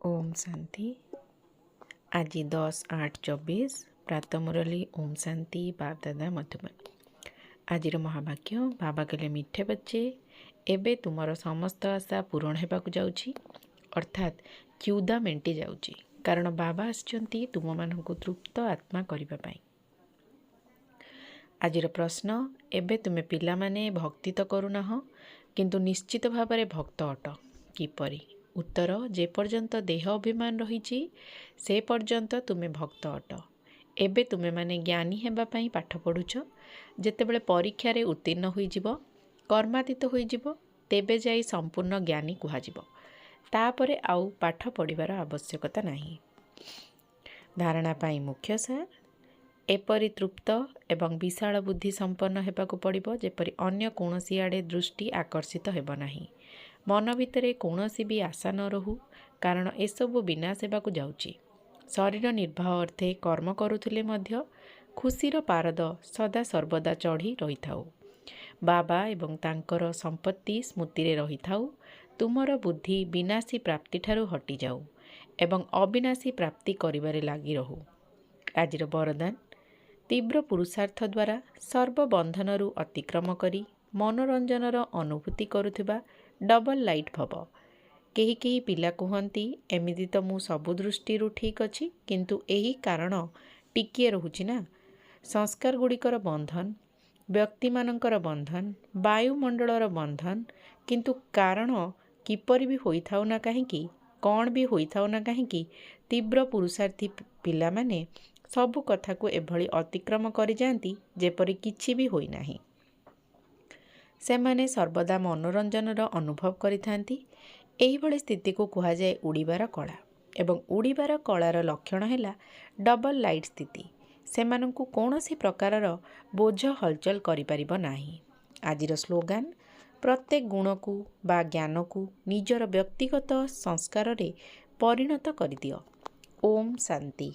ओम शांति। आज 10/8/24 प्रातः मुरली ओम शांति बाप दादा मधुबन। आज महावाक्य बाबा कहले मिठे बच्चे एबे तुमर समस्त आशा पूरण होगा जाऊँगी अर्थात क्यूदा मेंटी जाऊँगी कारण बाबा आसचंती तुम मानक तृप्त आत्मा करने। आजिर प्रश्न एबे तुमे पिला माने भक्ति तो करूना किंतु निश्चित भाव में भक्त अट किपरि? उत्तर जे पर्यंत देह अभिमान रही से पर्यंत तुमे भक्त अट। एबे तुमे माने ज्ञानी हेबा पई पाठ पढ़ुछ जेतेबेले परीक्षा रे उत्तीर्ण होइजिब कर्मातीत होइजिब तेबे जाई संपूर्ण ज्ञानी कुहाजिब। तापरे आउ पाठ पढ़िबार आवश्यकता नाही। धारणा पाई मुख्य सार एपरि तृप्त एवं विशाल बुद्धि संपन्न हेबाकु पड़िबो जेपरि अन्य कोनोसी आड़े दृष्टि आकर्षित हेबो नाही। मन भितरे कौनसी भी आशा न रहू कारण एसबु विनाश हेबाकु जाउची। शरीर निर्वाह अर्थे कर्म करुथिले मध्य खुशीर पारद सदा सर्वदा चढ़ी रही थाउ। बाबा एवं तांकर संपत्ति स्मृति रे रही थाउ। तुमर बुद्धि विनाशी प्राप्ति ठारू हटि जाऊ एवं अविनाशी प्राप्ति करिबारे लागी रहू। आजिर वरदान तीव्र पुरुषार्थ द्वारा सर्वबंधनरु अतिक्रम करी मनोरंजनर अनुभूति करुथिबा डबल लाइट भव। केही केही पिला कहती एमिति तो मु सबु दृष्टि ठीक अच्छी किंतु एही कारण टिकिए रहुछि ना। संस्कार गुड़िकर बंधन व्यक्ति मानकर बंधन वायुमंडलर बंधन किंतु कारण किपरि भी होई थाउ ना काहेकि कौन भी होई थाउ ना काहेकि तीव्र पुरुषार्थी पिला माने सबु कथा को एभली अतिक्रम करि जांती जेपरि किछि भी होई नाही। सेमाने सर्वदा मनोरंजनर अनुभव करिथांती। एही भली स्थिति को कहा जाए उड़ीबार कला एवं उड़ीबार कलार लक्षण है डबल लाइट स्थिति। सेमानंकु कौनसी प्रकारर बोझ हलचल करि परिबो नाही। आजिर स्लोगान प्रत्येक गुण को बा ज्ञान को निजर व्यक्तिगत संस्कार रे परिणत करि दियो। ओम शांति।